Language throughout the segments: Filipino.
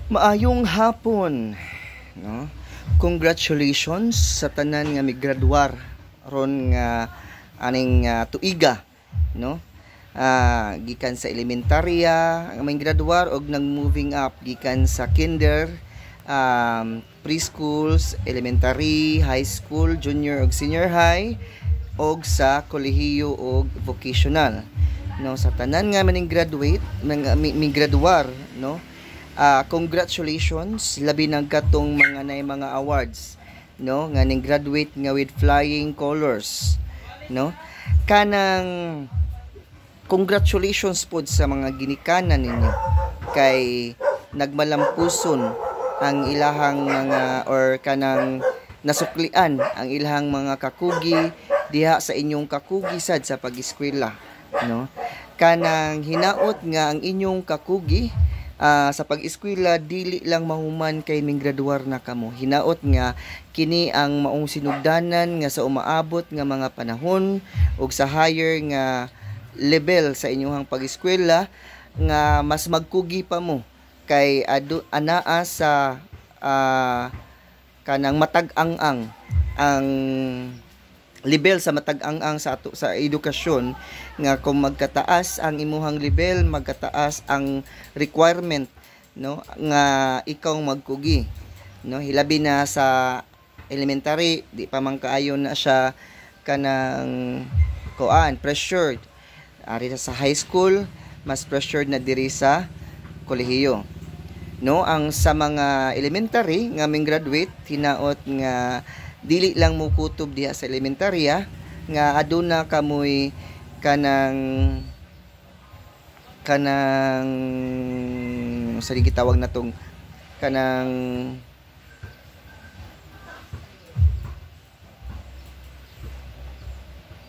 Maayong hapon, no? Congratulations sa tanan nga migraduar ron nga aning tuiga, no? Gikan sa elementarya nga may graduar og nang moving up gikan sa kinder, preschools, elementary, high school, junior ug senior high og sa kolehiyo og vocational, no? Sa tanan nga maning graduate may graduar, no? Congratulations, labi ng katong mga awards, no, nga ning graduate nga with flying colors, no. Kanang congratulations pod sa mga ginikanan ninyo kay nagmalampuson ang ilahang mga or kanang nasuklian ang ilahang mga kakugi diha sa inyong kakugi sad sa pag-eskwela, no. Kanang hinaot nga ang inyong kakugi sa pag-eskwela dili lang mahuman kay ning graduar na kamo. Hinaot nga kini ang maong sinugdanan nga sa umaabot nga mga panahon ug sa higher nga level sa inyong pag-eskwela nga mas magkugi pa mo kay anaa sa kanang matag-ang ang level sa matag-ang sa ato sa edukasyon nga kung magkataas ang imuhang level, magkataas ang requirement, no, nga ikaw magkugi, no. Hilabi na sa elementary di pa man kaayo na siya kanang pressured. Ari sa high school mas pressured na diri sa kolehiyo, no. Ang sa mga elementary nga ming graduate hinaot nga dili lang mo kutob diha sa elementarya nga aduna kamoy kanang sa gitawag natong kanang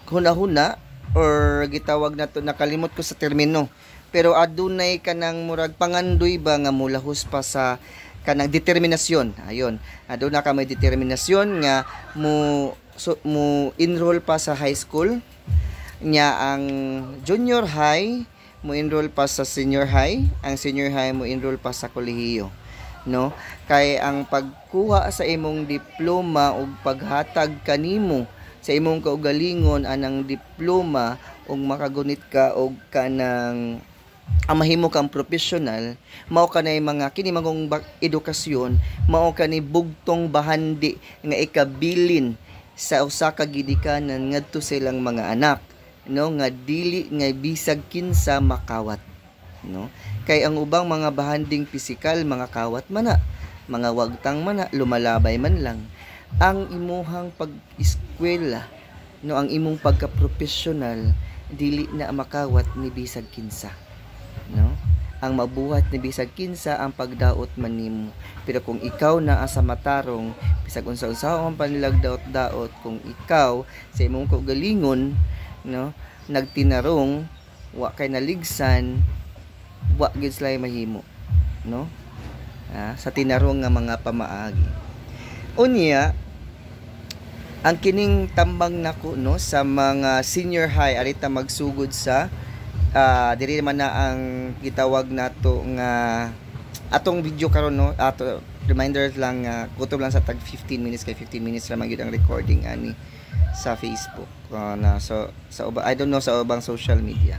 huna-huna or gitawag nato, nakalimot ko sa termino, pero adunay kanang murag pangandoy ba nga mulahos pa sa kanang determinasyon. Ayon, aduna ka may determinasyon nga mo enroll pa sa high school nya, ang junior high mo enroll pa sa senior high, ang senior high mo enroll pa sa kolehiyo, no. Kay ang pagkuha sa imong diploma ug paghatag kanimo sa imong kaugalingon anang diploma ug makagunit ka og kanang ang mahimo kang professional, mao kanay mga kini magong edukasyon, mao kani bugtong bahandi nga ikabilin sa usa ka gidikanan ngadto sa ilang mga anak, no, nga dili nga bisag kinsa makawat, no. Kay ang ubang mga bahanding pisikal mga kawat man na, mga wagtang man na, lumalabay man lang. Ang imuhang pag-eskwela, no, ang imong pagka-professional dili na makawat ni bisag kinsa, no. Ang mabuhat ni bisag kinsa ang pagdaot man nimo, pero kung ikaw naa sa matarong bisag unsa-unsa ang panilagdaot-daot, kung ikaw sa imong kaugalingon, no, nagtinarong wa kay naligsan, wa gid sila mahimo, no, sa tinarong nga mga pamaagi. Unya ang kining tambang nako, no, sa mga senior high arita magsugod sa diri man na ang gitawag nato nga atong video karon, no. Ato reminders lang, kutob lang sa tag 15 minutes kay 15 minutes lang gyud ang recording ani sa Facebook, na so sa I don't know sa ubang social media.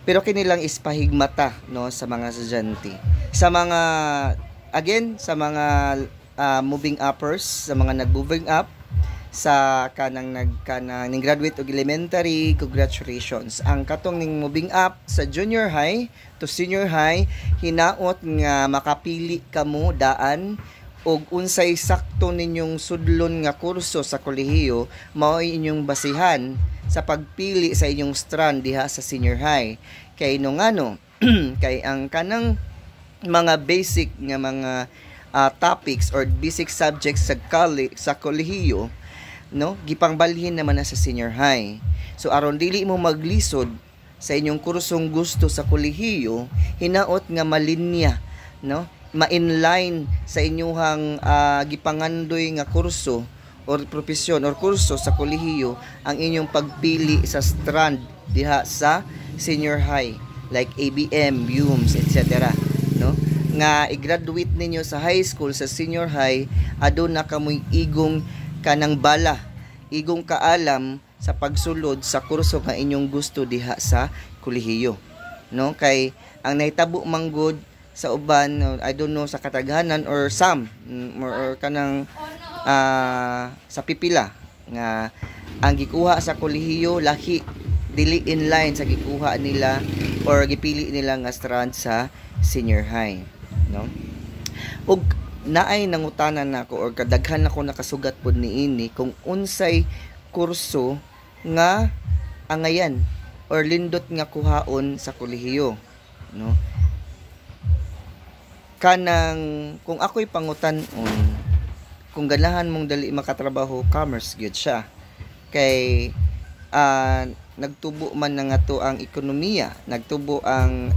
Pero kini lang is pahigmata, no, sa mga estudyante, sa mga sa mga moving uppers, sa mga nag-moving up sa kanang ning graduate og elementary, congratulations. Ang katong ning moving up sa junior high to senior high, hinaot nga makapili kamo daan og unsay sakto ninyong sudlon nga kurso sa kolehiyo, mao inyong basihan sa pagpili sa inyong strand diha sa senior high. Kay kay ang kanang mga basic nga mga topics or basic subjects sa kolehiyo, no, gipangbalhin naman na sa senior high. So aron dili mo maglisod sa inyong kursong gusto sa kolehiyo, hinaot nga malinya, no, ma-inline sa inyong gipangandoy nga kurso or profesyon or kurso sa kolehiyo ang inyong pagpili sa strand diha sa senior high like ABM, UMS, etc., no, nga i-graduate ninyo sa high school, sa senior high, aduna kamoy igong kanang bala, igong kaalam sa pagsulod sa kurso nga inyong gusto diha sa kolehiyo, no? Kay ang nahitabo manggod sa uban, I don't know sa kataghanan or some or kanang sa pipila nga ang gikuha sa kolehiyo lahi dili in line sa gikuha nila or gipili nila nga strand sa senior high, no? Ug naay nangutanan nako or kadaghan ako nakasugat pod niini kung unsay kurso nga angayan or lindot nga kuhaon sa kolehiyo, no? Kanang kung ako'y pangutan-on, kung ganahan mong dali makatrabaho, commerce gyud siya. Kay nagtubo man na nga to ang ekonomiya, nagtubo ang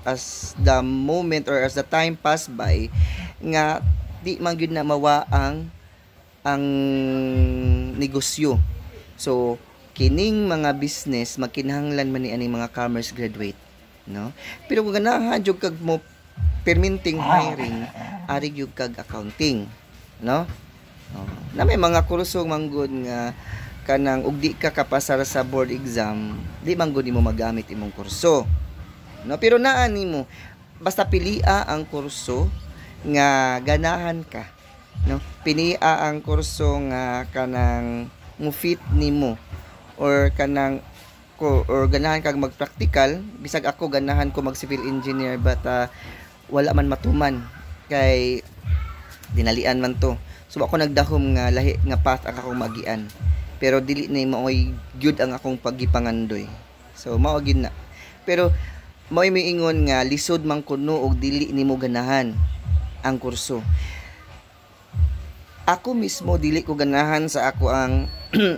as the moment or as the time pass by nga di man gyud na mawa ang negosyo. So kining mga business magkinahanglan man ni ani mga commerce graduate, no? Pero kung ganahan jud kag mo permitting hiring, ari gyud kag accounting, no? Na may mga kurso manggod nga kanang ug di ka kapasar sa board exam, di man gud nimo magamit imong kurso, no? Pero naa nimo basta pilia ang kurso nga ganahan ka, no? Pilia ang kurso nga kanang mo fit nimo or kanang or ganahan kag magpractical. Bisag ako ganahan ko mag civil engineer but wala man matuman kay dinalian man to. So ako nagdahom nga lahi nga path ang akong magian. Pero dili na maoy gyud ang akong paggipangandoy. So mao gyud na. Pero maoy miingon nga lisod man kuno og dili nimo ganahan ang kurso. Ako mismo dili ko ganahan sa ako ang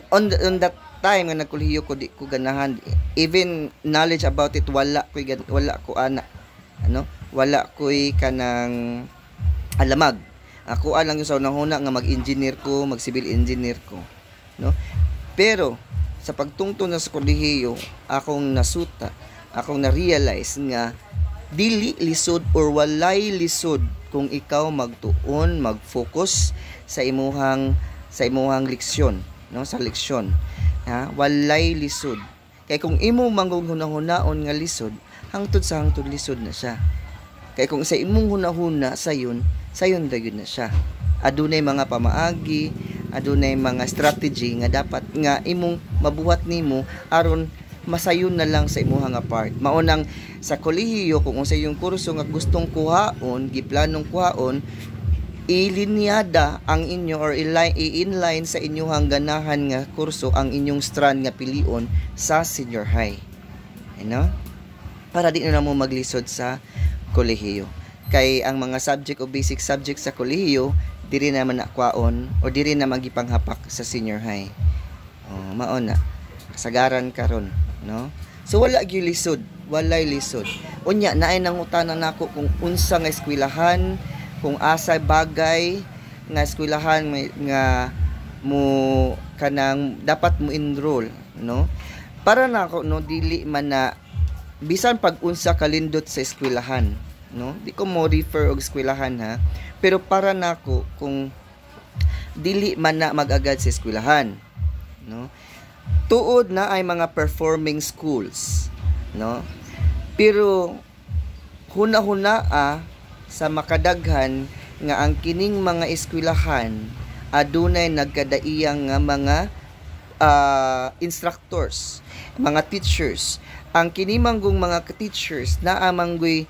on that time nga nagkolehiyo ko di ko ganahan, even knowledge about it wala ko ana, ano, wala ko'y kanang alamag. Ako lang yung sa unang-una nga mag-engineer ko, mag-civil engineer ko, no? Pero sa pagtungtong na sa kolehiyo, akong nasuta, akong na-realize nga dili lisod or walay lisod kung ikaw magtuon, mag-focus sa imuhang leksyon, no? Sa leksyon, ha? Walay lisod. Kay kung imo manggong hunahuna-hunaon nga lisod, hangtod sa hangtod lisod na siya. Kay kung sa imong hunahuna sayon dayon na siya. Adunay mga pamaagi, adunay mga strategy nga dapat nga imong mabuhat nimo aron masayon na lang sa imuhang part. Maunang sa kolehiyo kung unsay yung kurso nga gustong kuhaon, giplanong kuhaon, ilinyada ang inyo or i-inline sa inyong ganahan nga kurso ang inyong strand nga pilion sa senior high. Ano? Para di na mo maglisod sa kolehiyo. Kay ang mga subject o basic subject sa kolehiyo diri na man nakwaon o diri na magipanghapak sa senior high. Mao na kasagaran karon, no? So wala gyud lisod, walay lisod. Unya naay nangutanan nako kung unsa nga eskwelahan, kung asa bagay nga eskwelahan nga mo kanang dapat mo enroll, no? Para nako no dili man na bisan pag unsa kalindot sa eskwelahan, no? Di ko mo refer og eskwelahan ha, pero para nako kung dili man na mag-agad sa eskwelahan, no? Tuod na ay mga performing schools, no? Pero huna-huna sa makadaghan nga ang kining mga eskwelahan adunay nagkadaiyang nga mga instructors, mga teachers. Ang kinimanggong mga teachers naa manggoy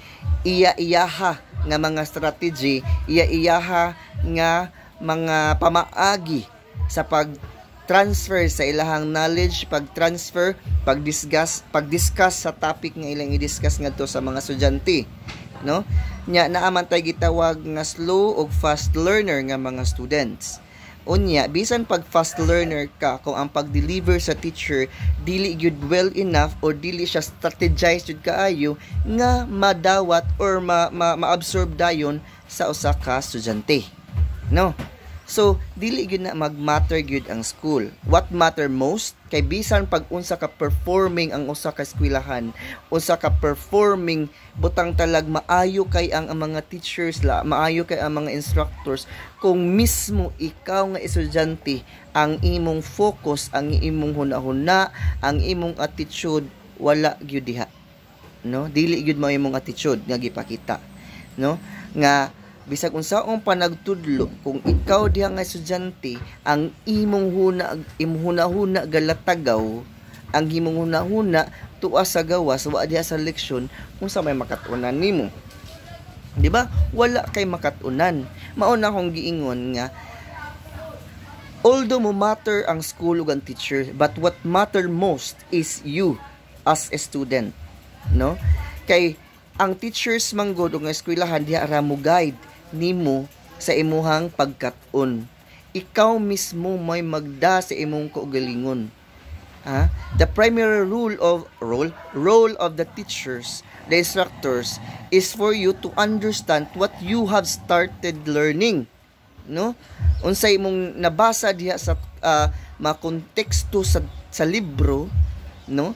iya-iyaha nga mga strategy, iya-iyaha nga mga pamaagi sa pag-transfer sa ilahang knowledge, pag-transfer, pag-discuss sa topic nga ilang i-discuss ngadto sa mga estudyante, no? Nya naaman tay gitawag nga slow ug fast learner nga mga students. Unya bisan pag fast learner ka, kung ang pag-deliver sa teacher dili gyud well enough or dili siya strategized jud kaayo nga madawat or ma-absorb dayon sa usa ka estudyante, no? So dili gyud na mag-matter gyud ang school. What matter most kay bisan pag unsa ka performing ang usa ka eskwelahan, unsa ka performing, butang talag maayo kay ang mga teachers la, maayo kay ang mga instructors, kung mismo ikaw nga estudyante ang imong focus, ang imong hunahuna, ang imong attitude wala gyud diha, no? Dili gyud mao imong attitude nga gipakita, no? Nga bisag unsaong panagtudlo, kung ikaw diha nga estudyante ang imong huna galatagaw, ang imong huna tuwa sa gawas, wa diha sa leksyon, unsa may makatunan nimo? Di ba? Wala kay makatunan. Mao na akong giingon nga although mo matter ang school ug ang teacher, but what matter most is you as a student, no? Kay ang teachers manggod ug ang eskwelahan diha ra mo guide nimo sa imuhang pagkat-on. Ikaw mismo may magda sa imong kaugalingon. The primary role of the teachers, the instructors, is for you to understand what you have started learning, no? Unsay imong nabasa diha sa mga konteksto sa libro, no?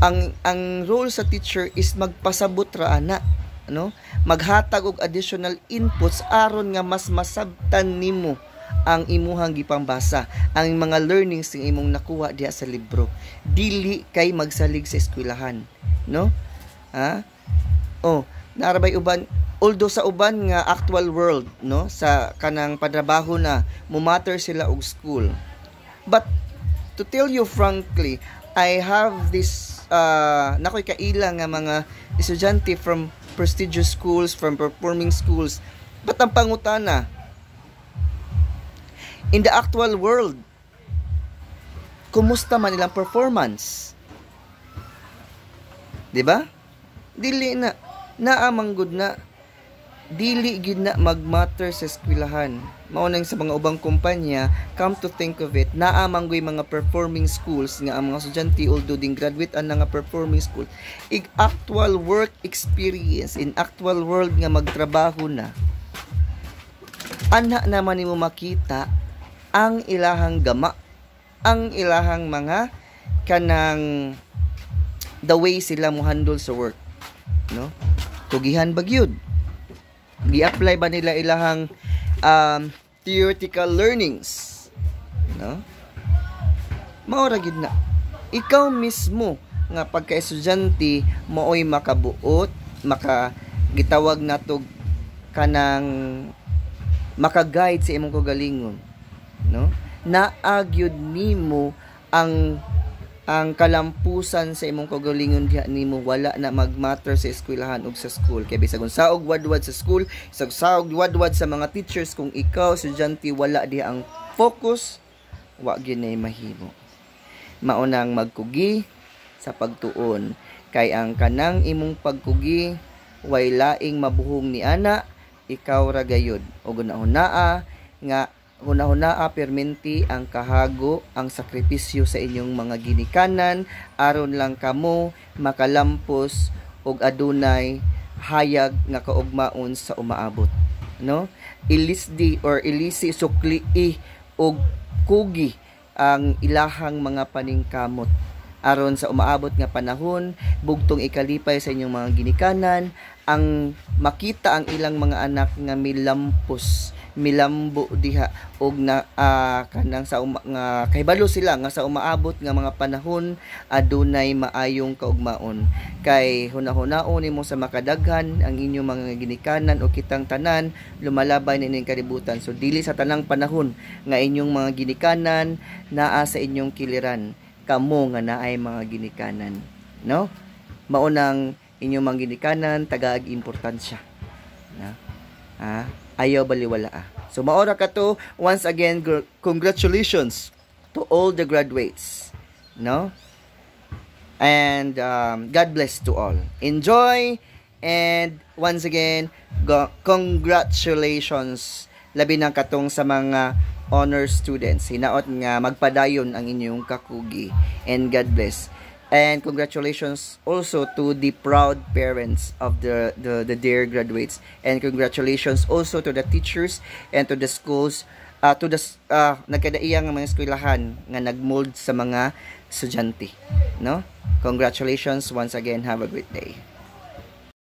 Ang role sa teacher is magpasabot ra ana, no? Maghatag og additional inputs aron nga mas masabtan nimo ang imuhang gipambasa, ang mga learnings ng imong nakuha diha sa libro. Dili kay magsalig sa eskwelahan, no? Narabay uban, although sa uban nga actual world, no, sa kanang patrabaho na mumatter sila og school. But to tell you frankly, I have this nakoy kaila nga mga estudyante from prestigious schools, from performing schools. But ang pangutana, in the actual world, kumusta man ilang performance? Diba? Dili na. Naamanggod na. Dili gid na magmatter sa eskwelahan. Maunang sa mga ubang kumpanya, come to think of it, naamanggoy mga performing schools nga ang mga estudyante although ding graduate ang nga performing school, actual work experience in actual world nga magtrabaho na, ana naman nimo makita ang ilahang gama, ang ilahang mga kanang the way sila mo handle sa work, no? Tugihan ba gyud? Gi-apply ba nila ilahang theoretical learnings, no? Maura gid na ikaw mismo nga pagka-estudyante mooy makabuot, gitawag nato kanang maka-guide sa imong kagalingon, no? Naagyud nimo ang kalampusan sa imong kagalingon diha nimo, wala na magmatter sa eskwelahan ug sa school. Kay bisag unsaog wadwad sa school, bisag unsaog wadwad sa mga teachers, kung ikaw estudyante wala diha ang focus, wa gyud nay mahimo. Maunang magkugi sa pagtuon, kay ang kanang imong pagkugi way laing mabuhong ni ana, ikaw ra gayud. Ug hunahunaa nga hunahunaa perminti ang kahago, ang sakripisyo sa inyong mga ginikanan aron lang kamo makalampos og adunay hayag nga kaugmaon sa umaabot, no? Ilisi sukli og kugi ang ilahang mga paningkamot aron sa umaabot nga panahon, bugtong ikalipay sa inyong mga ginikanan, ang makita ang ilang mga anak nga milambo diha og na kanang sa nga kahibalo sila nga sa umaabot nga mga panahon adunay maayong kaugmaon. Kay hunahunaon nimo sa makadaghan ang inyong mga ginikanan o kitang tanan lumalabay nining kalibutan. So dili sa tanang panahon nga inyong mga ginikanan naa sa inyong kiliran, kamo nga naay mga ginikanan, no? Maunang inyong mga ginikanan tagaag importansya, no? Ayaw baliwala. So maora ka to. Once again, congratulations to all the graduates, no? And God bless to all. Enjoy, and once again, congratulations labi na katong sa mga honor students. Hinaot nga magpadayon ang inyong kakugi, and God bless. And congratulations also to the proud parents of the dear graduates. And congratulations also to the teachers and to the schools to the nagkadaiyang nga mga eskwelahan nga nagmold sa mga estudyante, no? Congratulations once again. Have a great day.